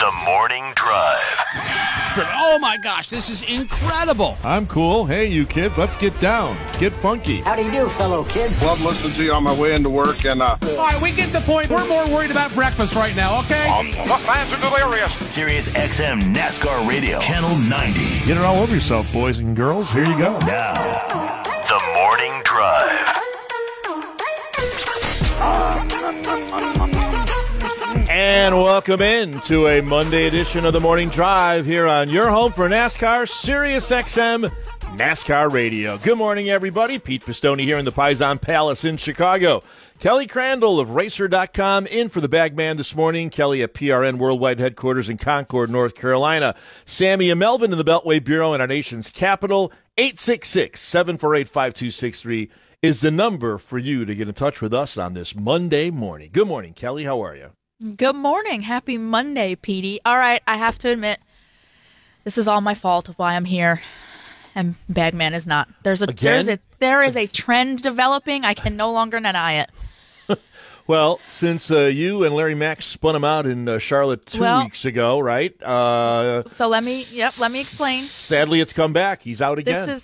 The Morning Drive. Oh my gosh, this is incredible. I'm cool. Hey, you kids, let's get down. Get funky. How do you do, fellow kids? Love listening to you on my way into work. And All right, we get the point. We're more worried about breakfast right now, okay? the fans are delirious. Sirius XM NASCAR Radio, Channel 90. Get it all over yourself, boys and girls. Here you go. Now, The Morning Drive. And welcome in to a Monday edition of the Morning Drive here on your home for NASCAR, Sirius XM NASCAR Radio. Good morning, everybody. Pete Pistone here in the Paisan Palace in Chicago. Kelly Crandall of Racer.com in for the Bagman this morning. Kelly at PRN Worldwide Headquarters in Concord, North Carolina. Sammy and Melvin in the Beltway Bureau in our nation's capital. 866-748-5263 is the number for you to get in touch with us on this Monday morning. Good morning, Kelly. How are you? Good morning. Happy Monday, Petey. All right, I have to admit, this is all my fault of why I'm here, and Bagman is not. There is a trend developing. I can no longer deny it. Well, since you and Larry Mack spun him out in Charlotte two weeks ago, right? So let me explain. Sadly, it's come back. He's out again.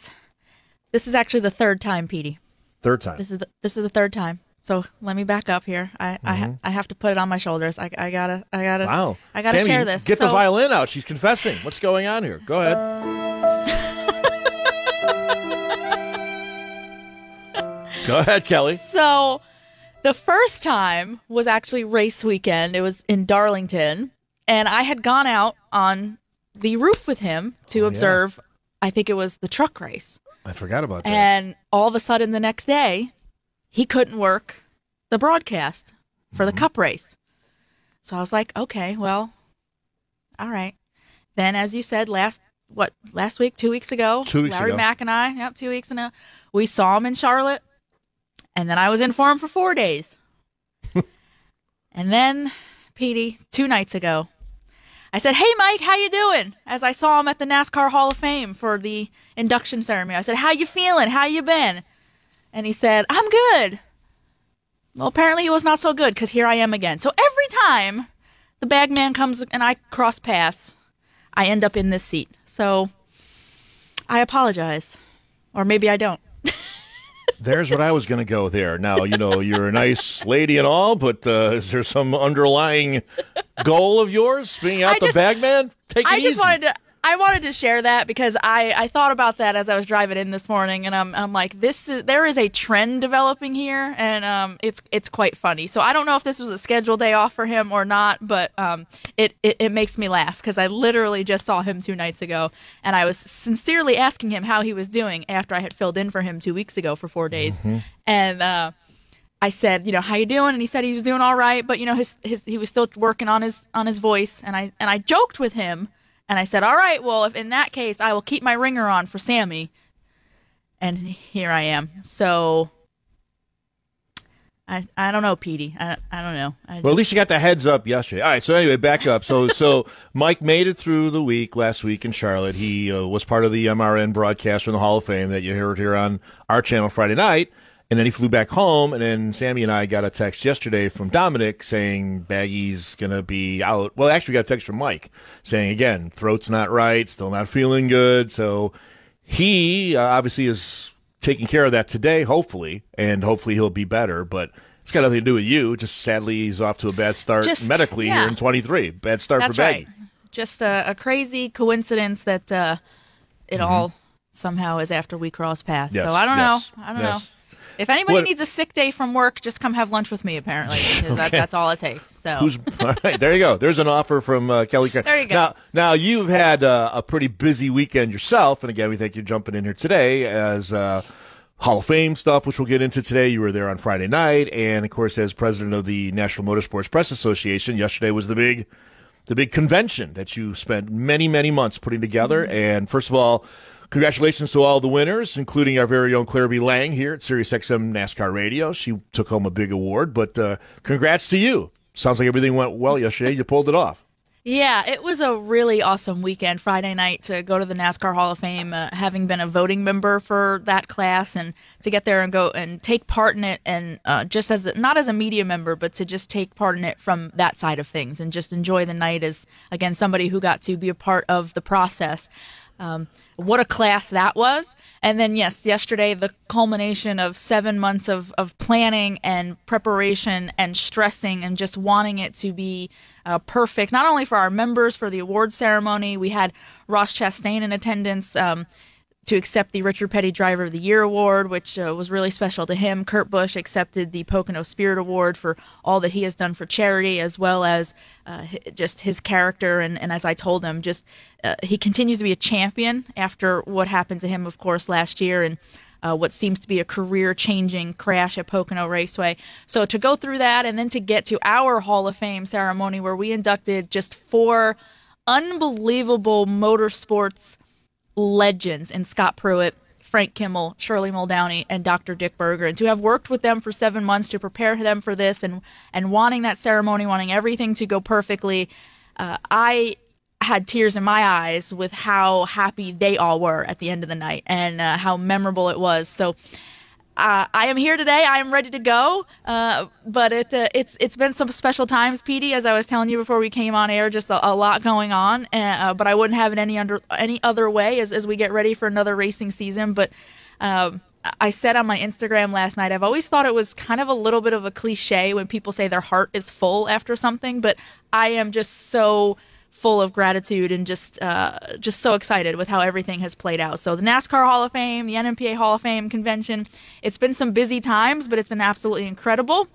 This is actually the third time, Petey. Third time. This is the third time. So let me back up here. I have to put it on my shoulders. I gotta. Wow. I gotta Sammy, share this. Get the violin out. She's confessing. What's going on here? Go ahead. Go ahead, Kelly. So the first time was actually race weekend. It was in Darlington, and I had gone out on the roof with him to observe. I think it was the truck race. I forgot about that. And all of a sudden, the next day, he couldn't work the broadcast for the cup race. So I was like, okay, well, all right. Then, as you said, last week, 2 weeks ago, Larry Mack and I, 2 weeks ago, we saw him in Charlotte, and then I was in for him for 4 days. And then, Petey, 2 nights ago, I said, hey, Mike, how you doing? As I saw him at the NASCAR Hall of Fame for the induction ceremony. I said, how you feeling? How you been? And he said, I'm good. Well, apparently he was not so good because here I am again. So every time the Bagman comes and I cross paths, I end up in this seat. So I apologize. Or maybe I don't. There's what I was going to go there. Now, you're a nice lady and all, but is there some underlying goal of yours being out the Bagman? Take it easy. I wanted to share that because I thought about that as I was driving in this morning, and I'm like, there is a trend developing here, and it's quite funny. So I don't know if this was a scheduled day off for him or not, but it makes me laugh because I literally just saw him 2 nights ago, and I was sincerely asking him how he was doing after I had filled in for him 2 weeks ago for 4 days, and I said, how you doing? And he said he was doing all right, but he was still working on his voice, and I joked with him. And I said, all right, well, if in that case, I will keep my ringer on for Sammy. And here I am. So, I don't know, Petey. I don't know. Well, at least you got the heads up yesterday. All right, so anyway, back up. So Mike made it through the week last week in Charlotte. He was part of the MRN broadcast from the Hall of Fame that you heard here on our channel Friday night. And then he flew back home, and then Sammy and I got a text yesterday from Dominic saying Baggy's going to be out. Well, actually, we got a text from Mike saying, again, throat's not right, still not feeling good. So he obviously is taking care of that today, hopefully, and hopefully he'll be better. But it's got nothing to do with you. Just sadly, he's off to a bad start medically here in 23. Bad start for Baggy. That's right. Just a crazy coincidence that it all somehow is after we cross paths. Yes, so I don't know. Yes. If anybody needs a sick day from work, just come have lunch with me, apparently. Because that's all it takes. So. All right, there you go. There's an offer from Kelly. There you go. Now you've had a pretty busy weekend yourself. And again, we thank you jumping in here today as Hall of Fame stuff, which we'll get into today. You were there on Friday night. And, of course, as president of the National Motorsports Press Association, yesterday was the big convention that you spent many, many months putting together. And, first of all, congratulations to all the winners, including our very own Claire B. Lang here at SiriusXM NASCAR Radio. She took home a big award, but congrats to you. Sounds like everything went well yesterday. You pulled it off. Yeah, it was a really awesome weekend, Friday night, to go to the NASCAR Hall of Fame, having been a voting member for that class, and to get there and go and take part in it, and just as not as a media member, but to just take part in it from that side of things, and just enjoy the night as, again, somebody who got to be a part of the process. What a class that was. And then, yes, yesterday, the culmination of 7 months of planning and preparation and stressing and just wanting it to be perfect, not only for our members for the award ceremony. We had Ross Chastain in attendance to accept the Richard Petty Driver of the Year award, which was really special to him. Kurt Busch accepted the Pocono Spirit Award for all that he has done for charity, as well as just his character. And as I told him, just he continues to be a champion after what happened to him, of course, last year, and what seems to be a career-changing crash at Pocono Raceway. So to go through that and then to get to our Hall of Fame ceremony, where we inducted just 4 unbelievable motorsports legends in Scott Pruitt, Frank Kimmel, Shirley Muldowney, and Dr. Dick Berger. And to have worked with them for 7 months to prepare them for this, and wanting that ceremony, wanting everything to go perfectly, I had tears in my eyes with how happy they all were at the end of the night, and how memorable it was. So I am here today. I am ready to go. But it's been some special times, Petey, as I was telling you before we came on air. Just a lot going on. But I wouldn't have it any other way as we get ready for another racing season. But I said on my Instagram last night, I've always thought it was kind of a little bit of a cliche when people say their heart is full after something. But I am just so full of gratitude and just so excited with how everything has played out. So the NASCAR Hall of Fame, the NMPA Hall of Fame convention, it's been some busy times, but it's been absolutely incredible.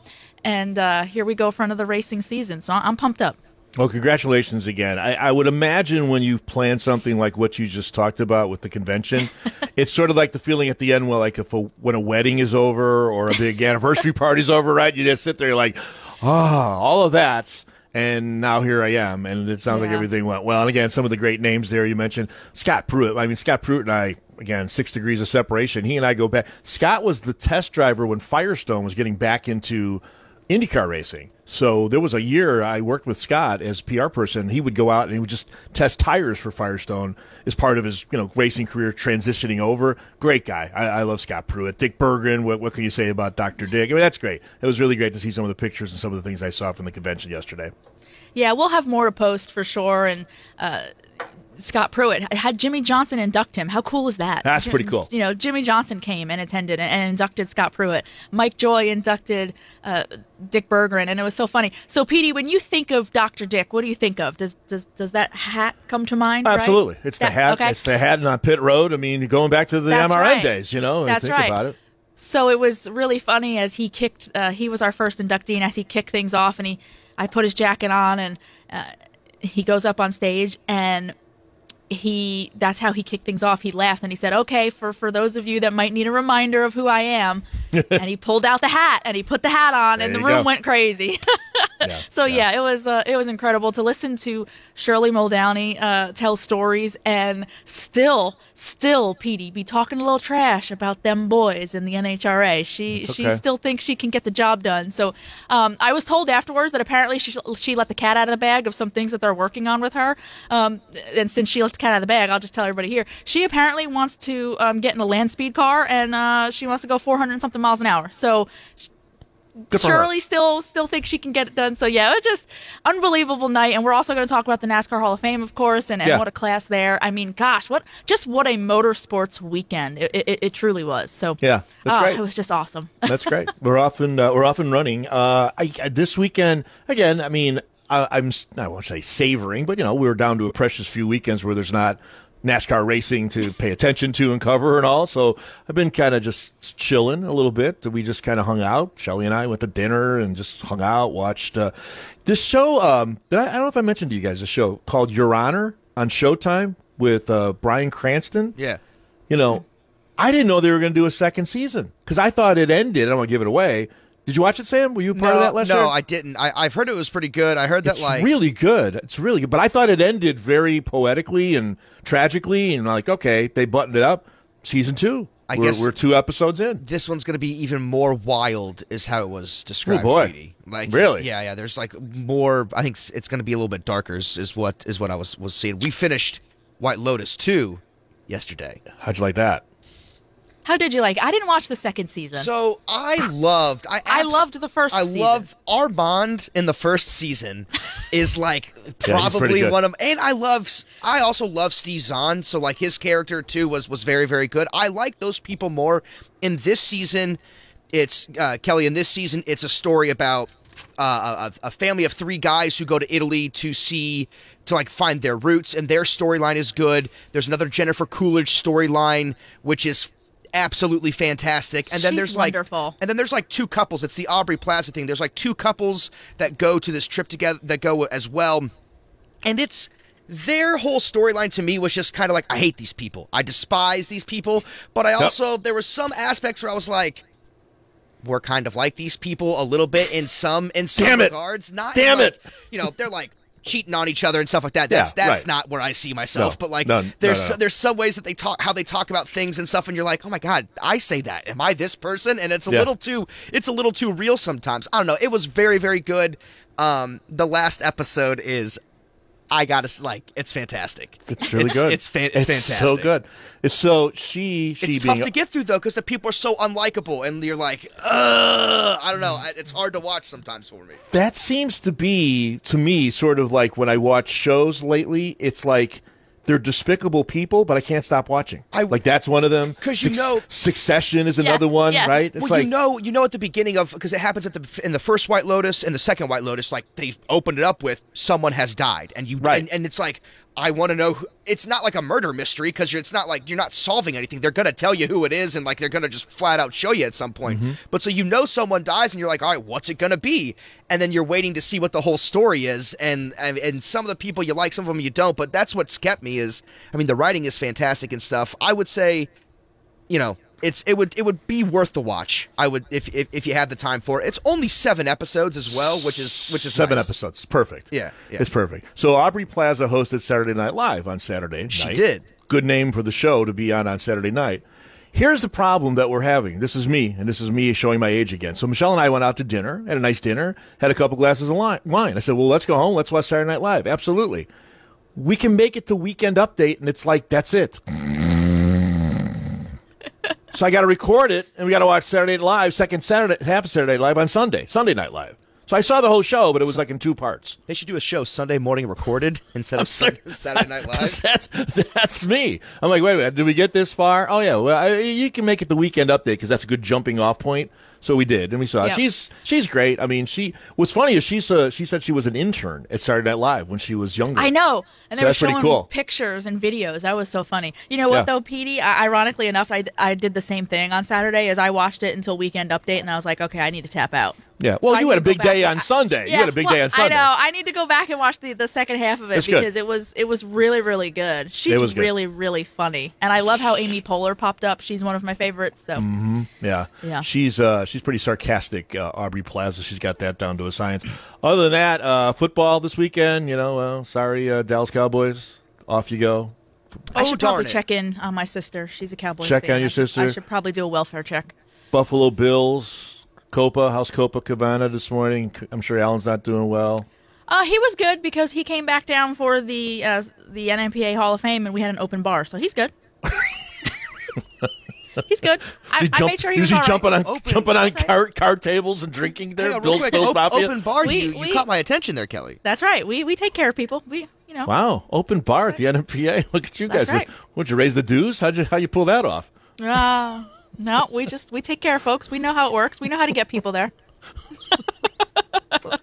And here we go for another racing season. So I'm pumped up. Well, congratulations again. I would imagine when you plan something like what you just talked about with the convention, it's sort of like the feeling at the end, well, like when a wedding is over or a big anniversary party's over, right? You just sit there, you're like, all of that. And now here I am, and it sounds like everything went well. And again, some of the great names there you mentioned. Scott Pruitt. I mean, Scott Pruitt and I, again, 6 degrees of separation. He and I go back. Scott was the test driver when Firestone was getting back into IndyCar racing. So there was a year I worked with Scott as PR person. He would go out and he would just test tires for Firestone as part of his racing career transitioning over. Great guy. I love Scott Pruitt. Dick Bergen, what can you say about Dr. Dick? I mean, that's great. It was really great to see some of the pictures and some of the things I saw from the convention yesterday. Yeah, we'll have more to post for sure. And Scott Pruitt had Jimmy Johnson induct him. How cool is that? That's pretty cool. Jimmy Johnson came and attended and inducted Scott Pruitt. Mike Joy inducted Dick Bergeron, and it was so funny. So, Petey, when you think of Dr. Dick, what do you think of? Does that hat come to mind? Absolutely. Right? It's the hat. Okay. It's the hat on pit road. I mean, going back to the MRN days, That's think right. about it. So it was really funny as he kicked. He was our first inductee, and as he kicked things off, and I put his jacket on, and he goes up on stage, and that's how he kicked things off. He laughed and he said, "Okay, for those of you that might need a reminder of who I am," and he pulled out the hat and he put the hat on, and the room went crazy. It was incredible to listen to Shirley Muldowney tell stories, and still, Petey, be talking a little trash about them boys in the NHRA. She still thinks she can get the job done. So I was told afterwards that apparently she let the cat out of the bag of some things that they're working on with her. And since she let the cat out of the bag, I'll just tell everybody here, she apparently wants to get in a land speed car, and she wants to go 400 and something miles an hour. So Shirley still thinks she can get it done. So yeah, it was just unbelievable night. And we're also going to talk about the NASCAR Hall of Fame, of course, and what a class there. I mean, gosh, what a motorsports weekend it truly was. So yeah, that's great. It was just awesome. That's great. We're off and running. This weekend again. I mean, I won't say savoring, but we were down to a precious few weekends where there's not NASCAR racing to pay attention to and cover and all. So I've been kind of just chilling a little bit. We just kind of hung out. Shelley and I went to dinner and just hung out, watched this show. I don't know if I mentioned to you guys a show called Your Honor on Showtime with Bryan Cranston. Yeah. I didn't know they were going to do a second season because I thought it ended. I don't want to give it away. Did you watch it, Sam? Were you part of that last year? No, I didn't. I've heard it was pretty good. I heard that it's really good. It's really good. But I thought it ended very poetically and tragically, and okay, they buttoned it up. Season 2. I guess we're 2 episodes in. this one's going to be even more wild, is how it was described. Oh, boy. Petey. Like, Really? Yeah. There's like more. I think it's going to be a little bit darker. Is what I was seeing. We finished White Lotus 2 yesterday. How'd you like that? How did you like it? I didn't watch the second season. So I loved the first season. I love Armand in the first season is like Yeah, he's pretty probably good. one of, and I also love Steve Zahn, so like his character too was very, very good. I like those people more. In this season, it's Kelly, in this season it's a story about a family of 3 guys who go to Italy to find their roots, and their storyline is good. There's another Jennifer Coolidge storyline which is absolutely fantastic. And then She's there's like wonderful. and then there's like 2 couples. It's the Aubrey Plaza thing. There's like 2 couples that go to this trip together that go as well. And it's their whole storyline to me was just kind of like, I hate these people. I despise these people. But I also there were some aspects where I was like, we're kind of like these people a little bit in some Damn it. regards. Not Damn like, it. They're like cheating on each other and stuff like that. Yeah, That's right. not where I see myself. No, But like no, there's no. there's some ways that they talk about things and stuff, and you're like, oh my god, I say that. Am I this person? And it's a little too real sometimes. I don't know. It was very, very good. The last episode is, I gotta it's fantastic. It's really good. It's fantastic. So good. It's so she It's being tough to get through though, because the people are so unlikable, and you're like, I don't know. It's hard to watch sometimes for me. That seems to be, to me, sort of like when I watch shows lately, it's like they're despicable people, but I can't stop watching. Like that's one of them. 'Cause you know- Succession is another Yes, one, yes. right? It's Well, like you know at the beginning of, because it happens in the first White Lotus and the second White Lotus, like they opened it up with someone has died, and Right. and it's like, I want to know who. It's not like a murder mystery, because it's not like you're not solving anything. They're gonna tell you who it is, and like they're gonna just flat out show you at some point. Mm-hmm. But so someone dies, and you're like, all right, what's it gonna be? And then you're waiting to see what the whole story is, and some of the people you like, some of them you don't. But that's what's kept me is, I mean, the writing is fantastic and stuff. I would say, it would be worth the watch. I would if you had the time for it. It's only 7 episodes as well, which is 7 nice. episodes. It's perfect. Yeah. It's perfect. So Aubrey Plaza hosted Saturday Night Live on Saturday night. She did. Good name for the show to be on Saturday night. Here's the problem that we're having. This is me showing my age again. So Michelle and I went out to dinner, had a nice dinner, had a couple glasses of wine. I said, well, let's go home. Let's watch Saturday Night Live. Absolutely. We can make it to Weekend Update, and it's like, that's it. So I got to record it, and we got to watch Saturday Night Live, half of Saturday Night Live on Sunday Night Live. So I saw the whole show, but it was like in 2 parts. They should do a show Sunday morning recorded instead of Saturday Night Live. That's me. I'm like, wait a minute, did we get this far? Oh yeah, well you can make it the Weekend Update because that's a good jumping off point. So we did, and we saw. Yep. She's great. I mean, what's funny is she said she was an intern at Saturday Night Live when she was younger. I know. And So they were that's pretty showing cool. pictures and videos. That was so funny. You know what, Yeah. though, Petey? Ironically enough, I did the same thing on Saturday as I watched it until Weekend Update, and I was like, okay, I need to tap out. Yeah. So Well, I you need had a to go big back day and- on Sunday. Yeah, You had a big day on Sunday. I know. I need to go back and watch the second half of it That's good. because it was really, really good. She's It was good. really, really funny. And I love how Amy Poehler popped up. She's one of my favorites. So Yeah. Yeah. She's pretty sarcastic, Aubrey Plaza. She's got that down to a science. Other than that, football this weekend, sorry, Dallas Cowboys, off you go. I should probably darn it. check in on my sister. She's a Cowboys Check fan. on your sister. I should probably do a welfare check. Buffalo Bills, how's Copacabana this morning? I'm sure Alan's not doing well. He was good because he came back down for the NMPA Hall of Fame, and we had an open bar, so he's good. He's good. I made sure he was usually all right. jumping on That's right. card tables and drinking there. Hang on, real quick. Bill's Mafia. Open bar. We- You we- caught my attention there, Kelly. That's right. We take care of people. Wow, open bar at the NMPA. Look at you That's guys. right. Would you raise the dues? How you pull that off? No, we take care of folks. We know how it works. We know how to get people there.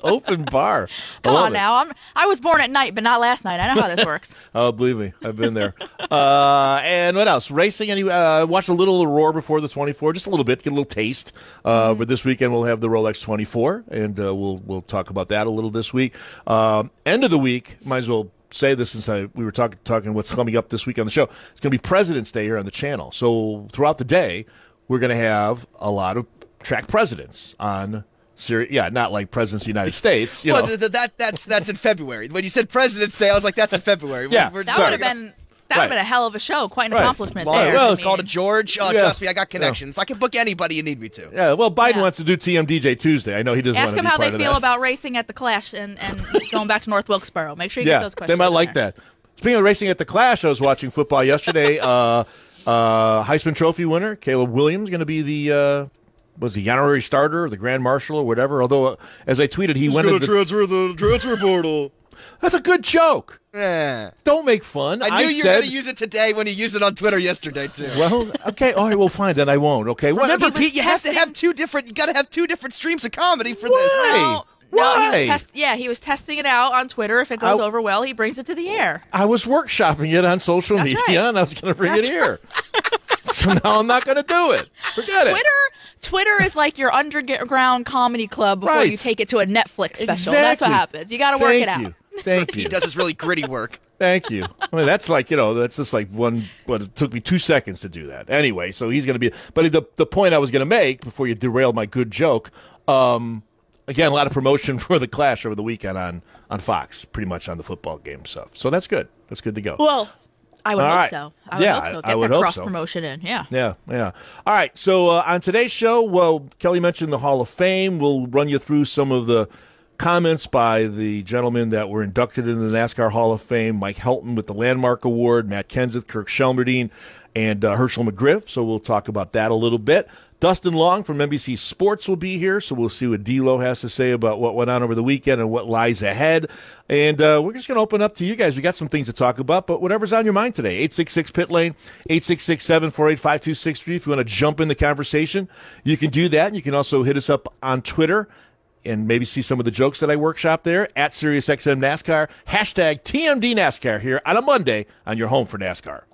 Open bar. Come I love on it. now. I was born at night, but not last night. I know how this works. Oh, believe me, I've been there. And what else? Racing? Watched a little Aurora before the 24, just a little bit, get a little taste. But this weekend we'll have the Rolex 24, and we'll talk about that a little this week. End of the week, might as well say this since we were talking what's coming up this week on the show. It's going to be President's Day here on the channel. So throughout the day, we're going to have a lot of track presidents on. Not like presidents of the United States. You know. Well, that's in February. When you said President's Day, I was like, that's in February. Yeah. We're That Sorry. would have been That would have been a hell of a show. Quite an accomplishment Long there. distance I call to mean, George. Oh, Yeah. trust me, I got connections. I can book anybody you need me to. Yeah, well, Biden Yeah. wants to do TMDJ Tuesday. I know he doesn't want ask to them be how part they of feel that. about racing at the Clash and going back to North Wilkesboro. Make sure you get those questions. they might in like there. that. Speaking of racing at the Clash, I was watching football yesterday. Heisman Trophy winner Caleb Williams going to be the was the honorary starter, or the Grand Marshal, or whatever. Although, as I tweeted, he went into transfer the transfer portal. That's a good joke. Yeah. Don't make fun. I knew you were said, going to use it today when you used it on Twitter yesterday too. Well, okay, all right, well, fine, then I won't. Okay, what? Remember, he was Pete, you have to testing- have two different. You got to have two different streams of comedy for this. Why? No, Why? he was testing it out on Twitter. If it goes over well, he brings it to the air. I was workshopping it on social That's media, right. and I was going to bring That's it here. So now I'm not going to do it. Forget it. Twitter is like your underground comedy club before Right. you take it to a Netflix special. Exactly. That's what happens. You got to work Thank it out. you. Thank you. He does his really gritty work. Thank you. I mean, that's like, that's just like it took me 2 seconds to do that. Anyway, so he's going to be, but the point I was going to make before you derailed my good joke, again, a lot of promotion for the Clash over the weekend on Fox, pretty much on the football game stuff. So that's good. That's good to go. Well, I would All hope right. so. I would Yeah, hope so. I Get would that hope cross so. promotion in. Yeah. Yeah. All right. So on today's show, well, Kelly mentioned the Hall of Fame. We'll run you through some of the comments by the gentlemen that were inducted into the NASCAR Hall of Fame. Mike Helton with the Landmark Award, Matt Kenseth, Kirk Shelmerdine, and Herschel McGriff. So we'll talk about that a little bit. Dustin Long from NBC Sports will be here, so we'll see what D-Lo has to say about what went on over the weekend and what lies ahead. And we're just going to open up to you guys. We got some things to talk about, but whatever's on your mind today. 866-PIT-LANE, 866-748-5263. If you want to jump in the conversation, you can do that. You can also hit us up on Twitter and maybe see some of the jokes that I workshop there, at SiriusXM NASCAR, hashtag TMD NASCAR here on a Monday on your home for NASCAR.